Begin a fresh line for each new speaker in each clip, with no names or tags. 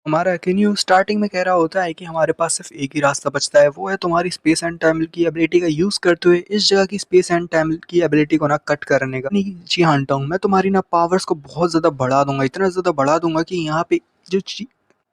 हमारा केन्यू स्टार्टिंग में कह रहा होता है कि हमारे पास सिर्फ एक ही रास्ता बचता है, वो है तुम्हारी स्पेस एंड टाइम की एबिलिटी का यूज करते हुए इस जगह की स्पेस एंड टाइम की एबिलिटी को ना कट करने का। नहीं जी हाँ हूँ मैं तुम्हारी ना पावर्स को बहुत ज्यादा बढ़ा दूंगा, इतना ज्यादा बढ़ा दूंगा कि जो ची-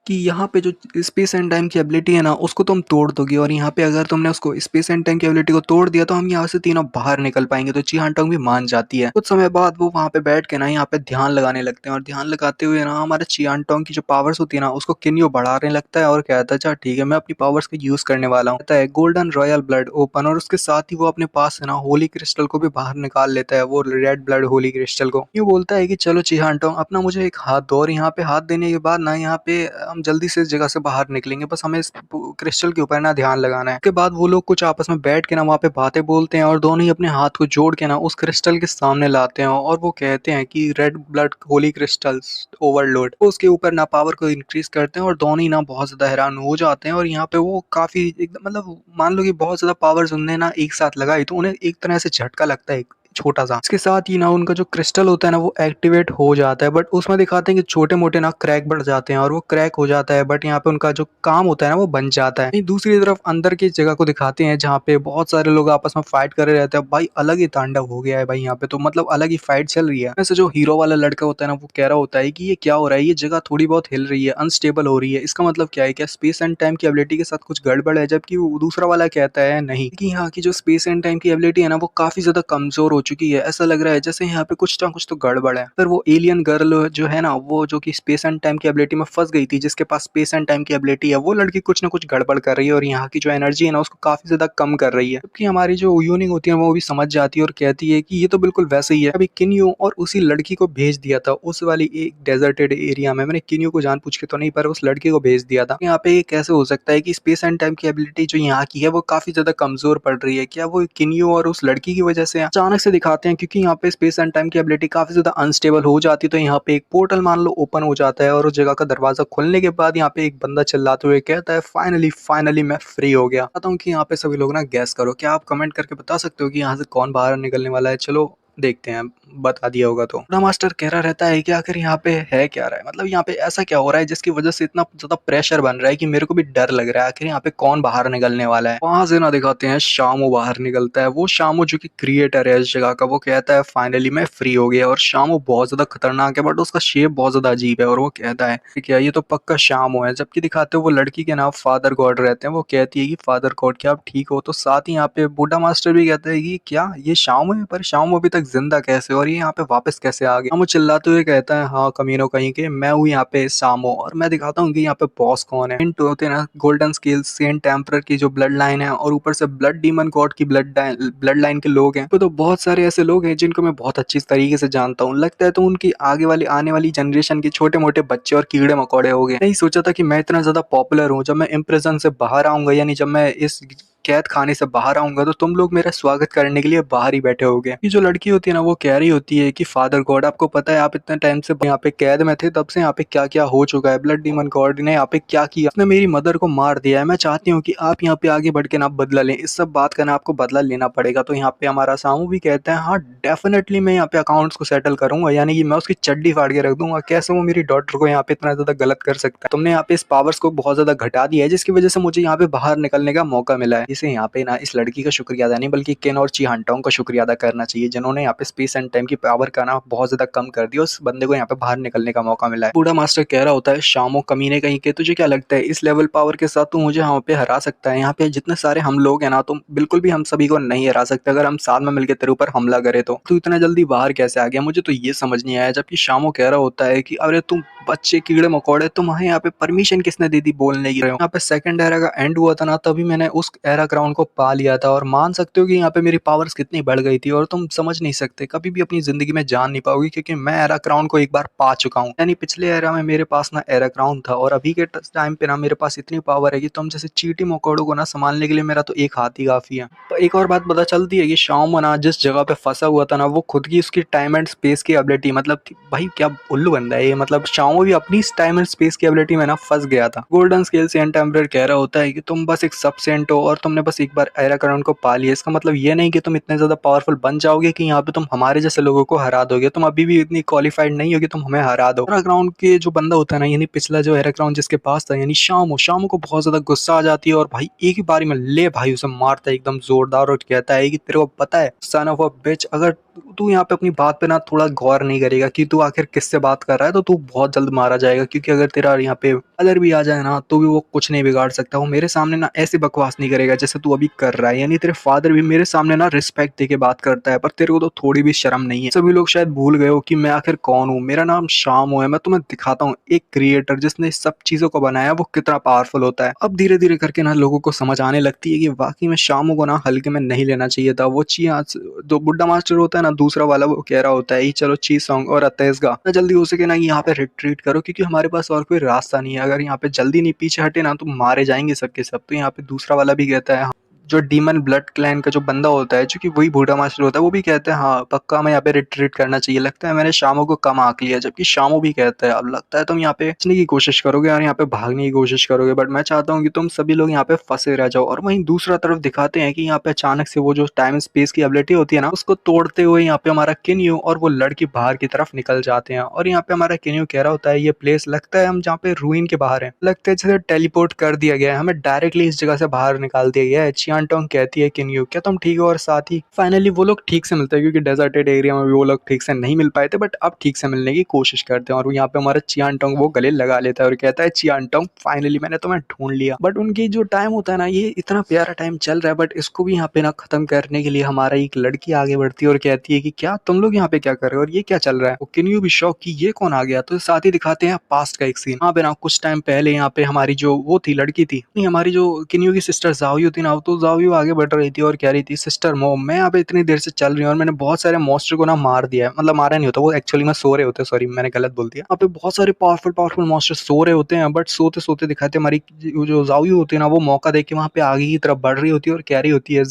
यहाँ पे जो स्पेस एंड टाइम की एबिलिटी है ना उसको तुम तोड़ दोगे, और यहाँ पे अगर तुमने उसको स्पेस एंड टाइम की एबिलिटी को तोड़ दिया तो हम यहाँ से तीनों बाहर निकल पाएंगे। तो ची हांटोंग भी मान जाती है। कुछ समय बाद वो वहाँ पे बैठ के ना यहाँ पे ध्यान लगाने लगते हैं, और ध्यान लगाते हुए ना हमारे ची हांटोंग की जो पावर्स होती है ना उसको किन्यो बढ़ाने लगता है और कहता है अच्छा ठीक है मैं अपनी पावर्स का यूज करने वाला हूँ। कहता है गोल्डन रॉयल ब्लड ओपन, और उसके साथ ही वो अपने पास है ना होली क्रिस्टल को भी बाहर निकाल लेता है, वो रेड ब्लड होली क्रिस्टल को। ये बोलता है कि चलो ची हांटोंग अपना मुझे एक हाथ दो, और यहाँ पे हाथ देने के बाद ना यहाँ पे हम जल्दी से इस जगह से बाहर निकलेंगे, बस हमें इस क्रिस्टल के ऊपर ना ध्यान लगाना है। उसके बाद वो लोग कुछ आपस में बैठ के ना वहाँ पे बातें बोलते हैं, और दोनों ही अपने हाथ को जोड़ के ना उस क्रिस्टल के सामने लाते हैं, और वो कहते हैं कि red blood Holi crystals overload. वो उसके ऊपर ना पावर को इंक्रीज करते हैं, और दोनों ही ना बहुत ज्यादा हैरान हो जाते हैं। और यहाँ पे वो काफी एकदम मतलब मान लो कि बहुत ज्यादा पावर्स उनने ना एक साथ लगाई, तो उन्हें एक तरह से झटका लगता है छोटा सा। इसके साथ ही ना उनका जो क्रिस्टल होता है ना वो एक्टिवेट हो जाता है, बट उसमें दिखाते हैं कि छोटे मोटे ना क्रैक बढ़ जाते हैं, और वो क्रैक हो जाता है, बट यहाँ पे उनका जो काम होता है ना वो बन जाता है। दूसरी तरफ अंदर की जगह को दिखाते हैं जहाँ पे बहुत सारे लोग आपस में फाइट कर रहे रहते हैं। भाई अलग ही तांडव हो गया है भाई, यहाँ पे तो मतलब अलग ही फाइट चल रही है। वैसे जो हीरो वाला लड़का होता है ना वो कह रहा होता है कि ये क्या हो रहा है, ये जगह थोड़ी बहुत हिल रही है, अनस्टेबल हो रही है, इसका मतलब क्या है, क्या स्पेस एंड टाइम की एबिलिटी के साथ कुछ गड़बड़ है? जबकि वो दूसरा वाला कहता है नहीं, कि यहाँ की जो स्पेस एंड टाइम की एबिलिटी है ना वो काफी ज्यादा कमजोर हो चुकी है, ऐसा लग रहा है जैसे यहाँ पे कुछ ना कुछ तो गड़बड़ है। पर वो एलियन गर्ल जो है ना वो जो कि स्पेस एंड टाइम की एबिलिटी में फंस गई थी, जिसके पास स्पेस एंड टाइम की एबिलिटी है, वो लड़की कुछ ना कुछ गड़बड़ कर रही है, और यहाँ की जो एनर्जी है ना उसको काफी ज्यादा कम कर रही है। जबकि हमारी जो यूनिंग होती है वो भी समझ जाती है और कहती है कि ये तो बिल्कुल वैसे ही है, अभी किन्यू और उसी लड़की को भेज दिया था उस वाली एक डेजर्टेड एरिया में। मैंने किन्यू को जान पूछ के तो नहीं, पर उस लड़की को भेज दिया था। यहाँ पे ये कैसे हो सकता है कि स्पेस एंड टाइम की एबिलिटी जो यहाँ की है वो काफी ज्यादा कमजोर पड़ रही है? क्या वो किन्यू और उस लड़की की वजह से? अचानक से दिखाते हैं क्योंकि यहाँ पे स्पेस एंड टाइम की एबिलिटी काफी ज्यादा अनस्टेबल हो जाती है, तो यहाँ पे एक पोर्टल मान लो ओपन हो जाता है, और उस जगह का दरवाजा खुलने के बाद यहाँ पे एक बंदा चिल्लाते हुए कहता है फाइनली फाइनली मैं फ्री हो गया। चाहता हूँ कि यहाँ पे सभी लोग ना गैस करो, क्या आप कमेंट करके बता सकते हो कि यहाँ से कौन बाहर निकलने वाला है? चलो देखते हैं, बता दिया होगा तो। बड़ा मास्टर कह रहा रहता है कि आखिर यहाँ पे है क्या रहा है, मतलब यहाँ पे ऐसा क्या हो रहा है जिसकी वजह से इतना ज्यादा प्रेशर बन रहा है कि मेरे को भी डर लग रहा है, आखिर यहाँ पे कौन बाहर निकलने वाला है? वहां से ना दिखाते हैं शामू बाहर निकलता है। वो शामू जो कि क्रिएटर है इस जगह का, वो कहता है फाइनली मैं फ्री हो गया। और शामू बहुत ज्यादा खतरनाक है, बट उसका शेप बहुत ज्यादा अजीब है, और वो कहता है कि क्या ये तो पक्का शामू है। जबकि दिखाते हैं वो लड़की के नाम फादर गॉड रहते हैं, वो कहती है कि फादर गॉड क्या आप ठीक हो? तो साथ ही यहाँ पे बूढ़ा मास्टर भी कहता है कि क्या ये शामू है, पर शामू अभी तक जिंदा कैसे, और ये यहाँ पे वापस कैसे आ गया? शामू चिल्लाते हुए कहता है हाँ कमीनों कहीं के, मैं हूँ यहाँ पे शामू, और मैं दिखाता हूँ कि यहाँ पे बॉस कौन है। हिंट होते हैं ना गोल्डन स्केल सेंट एम्परर की जो ब्लड लाइन है, और ऊपर से ब्लड डीमन गॉड की ब्लड लाइन के लोग हैं। तो बहुत सारे ऐसे लोग हैं जिनको मैं बहुत अच्छी तरीके से जानता हूँ, लगता है तो उनकी आगे वाली आने वाली जनरेशन के छोटे मोटे बच्चे और कीड़े मकोड़े हो गए। नहीं सोचा था कि मैं इतना ज्यादा पॉपुलर हूँ, जब मैं इम्प्रिजन से बाहर आऊंगा, यानी जब मैं इस कैद खाने से बाहर आऊंगा, तो तुम लोग मेरा स्वागत करने के लिए बाहर ही बैठे होगे। ये जो लड़की होती है ना वो कह रही होती है कि फादर गॉड आपको पता है आप इतने टाइम से यहाँ पे कैद में थे, तब से यहाँ पे क्या क्या हो चुका है, ब्लड डीमन गॉड ने यहाँ पे क्या किया, उसने मेरी मदर को मार दिया है। मैं चाहती हूँ कि आप यहाँ पे आगे बढ़ के ना बदला लें, इस सब बात का ना आपको बदला लेना पड़ेगा। तो यहाँ पे हमारा सामू भी कहता है हाँ डेफिनेटली मैं यहाँ पे अकाउंट्स को सेटल करूंगा, यानी कि मैं उसकी चड्डी फाड़ के रख दूंगा। कैसे वो मेरी डॉटर को यहाँ पे इतना ज्यादा गलत कर सकता है? तुमने यहाँ पे इस पावर्स को बहुत ज्यादा घटा दिया है, जिसकी वजह से मुझे यहाँ पे बाहर निकलने का मौका मिला है। इसे यहाँ पे ना इस लड़की का शुक्रिया अदा नहीं बल्कि केन और ची हांटोंग का शुक्रिया अदा करना चाहिए, जिन्होंने यहाँ पे स्पेस एंड टाइम की पावर का ना बहुत ज्यादा कम कर दिया, उस बंदे को यहाँ पे बाहर निकलने का मौका मिला है। बूढ़ा मास्टर कह रहा होता है शामो कमीने कहीं के, तुझे क्या लगता है इस लेवल पावर के साथ तू मुझे यहाँ पे हरा सकता है? यहाँ पे जितने सारे हम लोग हैं ना तो बिल्कुल भी हम सभी को नहीं हरा सकते, अगर हम साथ में मिलकर तेरे ऊपर हमला करे तो। तू इतना जल्दी बाहर कैसे आ गया, मुझे तो ये समझ नहीं आया। जबकि शामो कह रहा होता है कि अरे तुम बच्चे कीड़े मकोड़े, तुम्हें यहाँ पे परमिशन किसने दे दी बोलने की? यहाँ पे सेकंड एरा का एंड हुआ था ना, तभी मैंने उस एरा क्राउन को पा लिया था, और मान सकते हो कि यहाँ पे मेरी पावर्स कितनी बढ़ गई थी, और तुम समझ नहीं सकते, कभी भी अपनी जिंदगी में जान नहीं पाओगी, क्योंकि मैं एरा क्राउन को एक बार पा चुका हूँ। यानी पिछले एरा में मेरे पास ना एरा क्राउन था, और अभी के टाइम पे ना मेरे पास इतनी पावर है कि तुम जैसे चींटी मकोड़ों को ना संभालने के लिए मेरा तो एक हाथ ही काफी है। तो एक और बात पता चलती है कि शाओ ना जिस जगह पे फंसा हुआ था ना वो खुद की उसकी टाइम एंड स्पेस की एबिलिटी, मतलब भाई क्या उल्लू बंदा है ये, मतलब शाओ भी अपनी टाइम एंड स्पेस की एबिलिटी में ना फंस गया था। गोल्डन स्केल सेंट एम्परर कह रहा होता है कि तुम बस एक सब सेंट हो, और तुम तुमने बस एक बार एराक्राउन को पा लिया, इसका मतलब ये नहीं कि तुम इतने ज़्यादा पावरफुल बन जाओगे कि यहाँ पे तुम हमारे जैसे लोगों को हरा दोगे। तुम अभी भी इतनी क्वालिफाइड नहीं हो कि तुम हमें हरा दो। एराक्राउन के जो बंदा होता है ना, यानी पिछला जो एराक्राउन जिसके पास था, यानी शामू को बहुत ज़्यादा गुस्सा आ जाती है और भाई एक ही बारी में ले भाई उसे मारता है एकदम ज़ोरदार और कहता है कि तेरे को पता है सन ऑफ अ बिच, अगर तू यहाँ पे अपनी बात पे ना थोड़ा गौर नहीं करेगा कि तू आखिर किससे बात कर रहा है, तो तू बहुत जल्द मारा जाएगा। क्योंकि अगर तेरा यहाँ पे फादर भी आ जाए ना, तो भी वो कुछ नहीं बिगाड़ सकता। वो मेरे सामने ना ऐसी बकवास नहीं करेगा जैसे तू अभी कर रहा है। यानी तेरे फादर भी मेरे सामने ना रिस्पेक्ट दे के बात करता है, पर तेरे को तो थोड़ी भी शर्म नहीं है। सभी लोग शायद भूल गए हो कि मैं आखिर कौन हूँ। मेरा नाम शामू है। मैं तुम्हें दिखाता हूँ एक क्रिएटर जिसने इस सब चीजों को बनाया वो कितना पावरफुल होता है। अब धीरे धीरे करके ना लोगों को समझ आने लगती है कि वाकई में शामू को ना हल्के में नहीं लेना चाहिए था। वो चिया जो बुड्ढा मास्टर होता है ना दूसरा वाला, वो कह रहा होता है कि चलो ची सॉन्ग और अतेजगा ना जल्दी हो सके ना यहाँ पे रिट्रीट करो, क्योंकि हमारे पास और कोई रास्ता नहीं है। अगर यहाँ पे जल्दी नहीं पीछे हटे ना तो मारे जाएंगे सबके सब। तो यहाँ पे दूसरा वाला भी कहता है, जो डीमन ब्लड क्लैन का जो बंदा होता है, क्योंकि वही बूढ़ा मास्टर होता है, वो भी कहता है हाँ पक्का हमें यहाँ पे रिट्रीट करना चाहिए। लगता है मैंने शामू को कम आंक लिया। जबकि शामू भी कहता है अब लगता है तुम यहाँ पे बचने की कोशिश करोगे और यहाँ पे भागने की कोशिश करोगे, बट मैं चाहता हूँ कि तुम सभी लोग यहाँ पे फंसे रह जाओ। और वहीं दूसरा तरफ दिखाते हैं कि यहाँ पे अचानक से वो जो टाइम स्पेस की एबिलिटी होती है ना, उसको तोड़ते हुए यहाँ पे हमारा किन्यू और वो लड़की बाहर की तरफ निकल जाते हैं। और यहाँ पे हमारा किन्यू कह रहा होता है ये प्लेस लगता है हम जहाँ पे रूइन के बाहर हैं, लगता है जैसे टेलीपोर्ट कर दिया गया है, हमें डायरेक्टली इस जगह से बाहर निकाल दिया गया है। चियांटोंग कहती है किन्यू क्या तुम ठीक हो, और साथ ही फाइनली वो लोग ठीक से मिलते हैं, क्योंकि डेजर्टेड एरिया में भी वो लोग ठीक से नहीं मिल पाए थे, बट अब ठीक से मिलने की कोशिश करते हैं। और यहाँ पे हमारा चियांटोंग वो गले लगा लेता है और कहता है चियांटोंग फाइनली मैंने तुम्हें ढूंढ लिया। बट उनकी जो टाइम होता है ना, ये इतना प्यारा टाइम चल रहा है, बट इसको भी यहाँ पे ना खत्म करने के लिए हमारा एक लड़की आगे बढ़ती है और कहती है कि क्या तुम लोग यहाँ पे क्या कर रहे हो और ये क्या चल रहा है। वो किन्यू भी शौक कि ये कौन आ गया। तो साथ ही दिखाते हैं पास्ट का एक सीन। यहाँ पे ना कुछ टाइम पहले यहाँ पे हमारी जो वो थी लड़की थी, नहीं हमारी जो किन्यू की सिस्टर जावियो थी ना, तो जावियो आगे बढ़ रही थी और कह रही थी सिस्टर मोम मैं यहाँ पे इतनी देर से चल रही हूँ और मैंने बहुत सारे मॉन्स्टर को ना मार दिया है। मतलब मारा नहीं होता, वो एक्चुअली में सो रहे होते हैं, सॉरी मैंने गलत बोल दिया। यहाँ पे बहुत सारे पावरफुल मॉन्स्टर सो रहे होते हैं, बट सोते सोते दिखाते हमारी जो जावियो होती है ना, वो मौका देख के वहाँ पे आगे की तरफ बढ़ रही होती है और कह रही होती है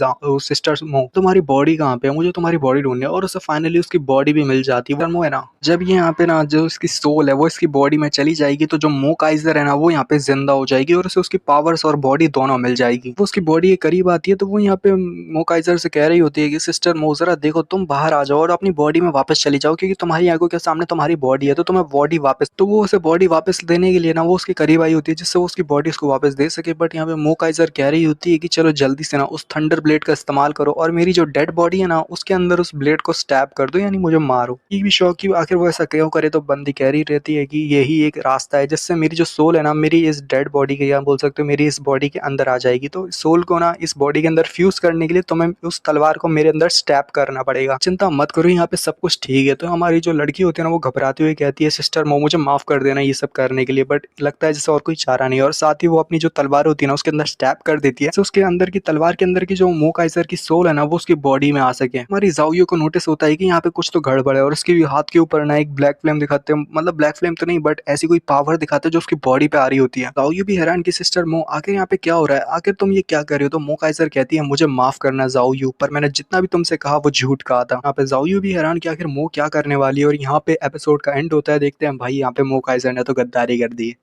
सिस्टर मोम तुम्हारी बॉडी कहाँ पे है, मुझे तुम्हारी बॉडी ढूंढनी है। और उसे फाइनली उसकी बॉडी भी मिल जाती है। वो है ना जब ये यहाँ पे ना जो इसकी सोल है वो इसकी बॉडी में चली जाएगी, तो जो मो काइजर है ना वो यहाँ पे जिंदा हो जाएगी और उसे उसकी पावर्स और बॉडी दोनों मिल जाएगी। वो उसकी बॉडी के करीब आती है, तो वो यहाँ पे मो काइजर से कह रही होती है कि सिस्टर मो जरा देखो तुम बाहर आ जाओ और अपनी बॉडी में वापस चली जाओ, क्योंकि तुम्हारी आंखों के सामने तुम्हारी बॉडी है, तो तुम्हें बॉडी वापस। तो वो उसे बॉडी वापस देने के लिए ना वो उसके करीब आई होती है जिससे वो उसकी बॉडी उसको वापस दे सके। बट यहाँ पे मो काइजर कह रही होती है कि चलो जल्दी से ना उस थंडर ब्लेड का इस्तेमाल करो और मेरी जो डेड बॉडी है ना उसके अंदर उस ब्लेड को स्टैब कर दो, यानी मुझे मारो। ये भी शौक की आखिर वो ऐसा क्यों करे। तो बंदी कह रही रहती है कि यही एक रास्ता है जिससे मेरी जो सोल है ना मेरी इस डेड बॉडी के, या बोल सकते हो मेरी इस बॉडी के अंदर आ जाएगी। तो सोल को ना इस बॉडी के अंदर फ्यूज करने के लिए तुम्हें उस तलवार को मेरे अंदर स्टैब करना पड़ेगा। चिंता मत करो यहाँ पे सब कुछ ठीक है। तो हमारी जो लड़की होती है ना वो घबराती हुई कहती है सिस्टर मो मुझे माफ कर देना ये सब करने के लिए, बट लगता है जैसे और कोई चारा नहीं है। और साथ ही वो अपनी जो तलवार होती है ना उसके अंदर स्टैब कर देती है, तो उसके अंदर की तलवार के अंदर की जो मो काइजर की सोल है ना वो उसकी बॉडी में आ सके। हमारी जावियो को नोटिस होता है कि यहाँ पे कुछ तो गड़बड़ है और उसके हाथ के ऊपर ना एक ब्लैक फ्लेम दिखाते हैं, मतलब ब्लैक फ्लेम तो नहीं बट ऐसी कोई पावर दिखाते हैं जो उसकी बॉडी पे आ रही होती है। जावियो भी हैरान की सिस्टर मो आखिर यहाँ पे क्या हो रहा है, आखिर तुम ये क्या कर रहे हो। तो मो काइजर कहती है मुझे माफ करना जावियो, पर मैंने जितना भी तुमसे कहा वो झूठ कहा था। यहाँ पे जावियो भी हैरान कि आखिर मो क्या करने वाली है। और यहाँ पे एपिसोड का एंड होता है। देखते हैं भाई यहाँ पे मो काइजर ने तो गद्दारी कर दी।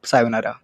सायोनारा।